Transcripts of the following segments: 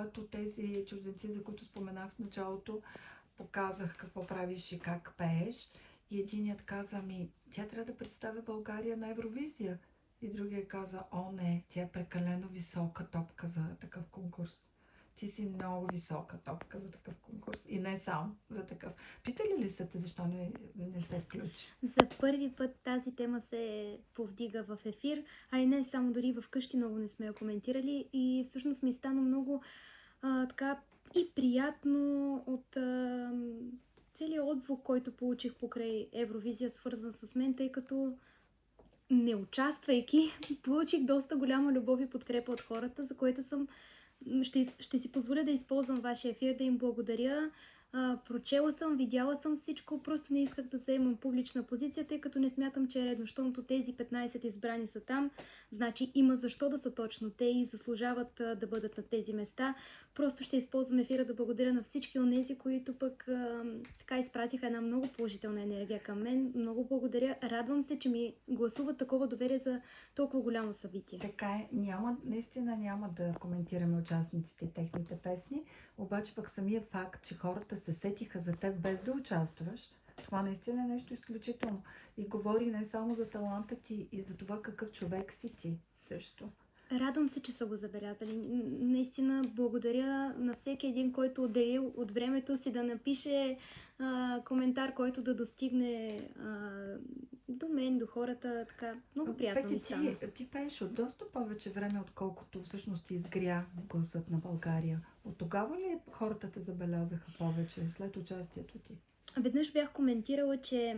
Когато тези чужденци, за които споменах в началото, показах какво правиш и как пееш, и единият каза ми, тя трябва да представя България на Евровизия. И другия каза, о не, тя е прекалено висока топка за такъв конкурс. Ти си много висока топка за такъв конкурс. И не само за такъв. Питали ли са те, защо не се включи? За първи път тази тема се повдига в ефир, а и не само, дори вкъщи много не сме я коментирали и всъщност ми стана много така и приятно от целият отзвук, който получих покрай Евровизия, свързан с мен, тъй като не участвайки, получих доста голяма любов и подкрепа от хората, за което ще си позволя да използвам вашия ефир, да им благодаря. Прочела съм, видяла съм всичко, просто не исках да заемам публична позиция, тъй като не смятам, че е редно, защото тези 15 избрани са там, значи има защо да са точно те и заслужават да бъдат на тези места. Просто ще използвам ефира да благодаря на всички онези, които пък така изпратиха една много положителна енергия към мен. Много благодаря. Радвам се, че ми гласуват такова доверие за толкова голямо събитие. Така е, наистина няма да коментираме участниците и техните песни, обаче пък самия факт, че хората се сетиха за теб без да участваш, това наистина е нещо изключително. И говори не само за таланта ти, и за това какъв човек си ти също. Радвам се, че са го забелязали. Наистина благодаря на всеки един, който отделил от времето си да напише коментар, който да достигне до мен, до хората. Така, много приятно ми стана. Ти пееш от доста повече време, отколкото всъщност ти изгря гласът на България. От тогава ли хората те забелязаха повече, след участието ти? Веднъж бях коментирала, че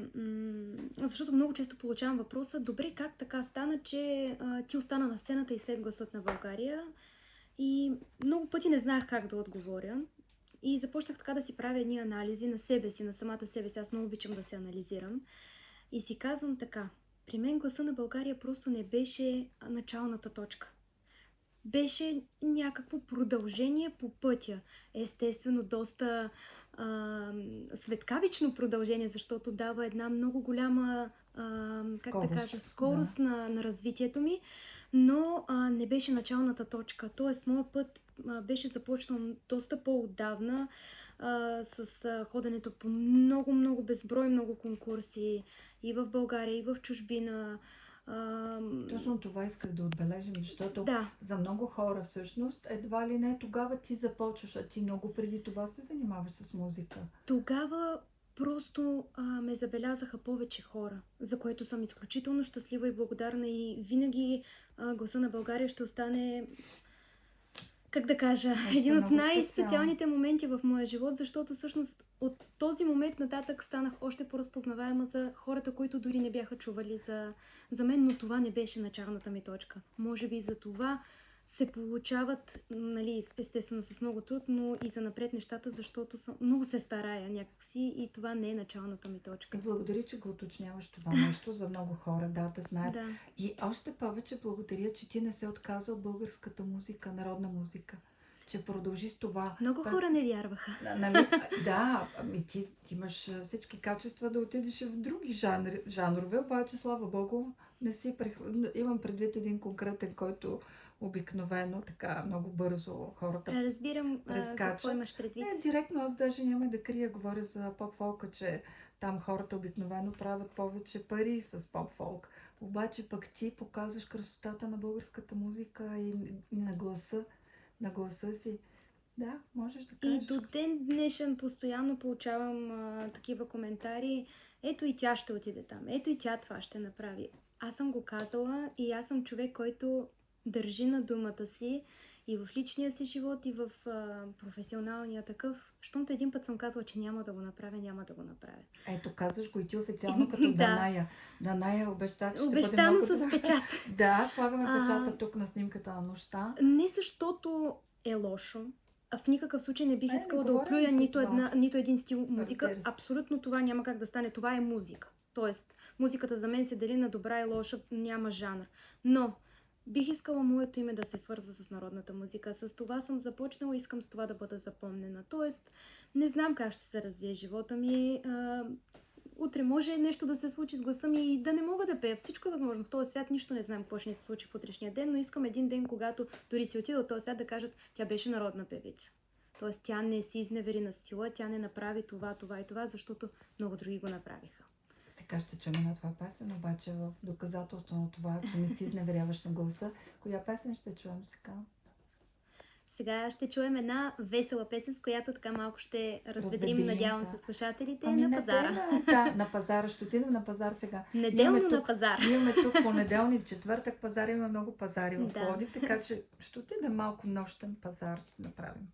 защото много често получавам въпроса, добре, как така стана, че ти остана на сцената и след гласът на България, и много пъти не знаех как да отговоря и започнах така да си правя едни анализи на себе си, на самата себе си. Аз много обичам да се анализирам и си казвам така, при мен гласа на България просто не беше началната точка. Беше някакво продължение по пътя. Естествено, доста светкавично продължение, защото дава една много голяма скорост на развитието ми, но не беше началната точка. Тоест, моят път беше започнал доста по-отдавна с ходенето по много безброй много конкурси и в България, и в чужбина. Точно това исках да отбележим, защото за много хора всъщност едва ли не тогава ти започваш, а ти много преди това се занимаваш с музика. Тогава просто ме забелязаха повече хора, за което съм изключително щастлива и благодарна, и винаги гласа на България ще остане, как да кажа, един от най-специалните моменти в моя живот, защото всъщност от този момент нататък станах още по-разпознаваема за хората, които дори не бяха чували за мен, но това не беше началната ми точка. Може би за това се получават, нали, естествено с много труд, но и за напред нещата, защото много се старая някакси и това не е началната ми точка. Благодаря, че го уточняваш това нещо за много хора, да знаят. Да. И още повече благодаря, че ти не се отказа от българската музика, народна музика. Че продължи с това. Много хора не вярваха. Нали? Да, ти имаш всички качества да отидеш в други жанрове, обаче, слава Богу, не си имам предвид един конкретен, който обикновено, така много бързо хората разбирам какво имаш предвид. Директно аз даже няма да крия, говоря за поп-фолка, че там хората обикновено правят повече пари с поп-фолк. Обаче пък ти показваш красотата на българската музика и на гласа си. Да, можеш да кажеш. И до ден днешен постоянно получавам такива коментари. Ето и тя ще отиде там. Ето и тя това ще направи. Аз съм го казала и аз съм човек, който държи на думата си и в личния си живот, и в професионалния такъв. Щомто един път съм казала, че няма да го направя. Ето, казваш го и ти официално като Даная. Даная обеща, че ще бъде много с печат. Да, слагаме печата тук на снимката на нощта. Не защото е лошо. В никакъв случай не бих искала да оплюя нито един стил музика. Абсолютно това няма как да стане. Това е музика. Тоест, музиката за мен се дели на добра и лоша, няма жанр. Но бих искала моето име да се свърза с народната музика. С това съм започнала и искам с това да бъда запомнена. Тоест, не знам как ще се развие живота ми. утре може нещо да се случи с гласа ми и да не мога да пея. Всичко е възможно. В този свят нищо не знаем какво ще ни се случи в утрешния ден, но искам един ден, когато дори си отида от този свят, да кажат, тя беше народна певица. Тоест тя не си изневери на стила, тя не направи това, това и това, защото много други го направиха. Сега ще чуем една това песен, обаче в доказателство на това, че не си изневеряваш на гласа. Коя песен ще чуем сега? Сега ще чуем една весела песен, с която така малко ще разведрим, надявам се, слушателите Ами на пазара. На пазара. Ще отидем на пазар сега. Неделно на пазар. Ние имаме тук понеделник, четвъртък пазар, има много пазари в Да. Пловдив, така че ще отидем малко нощен пазар да направим.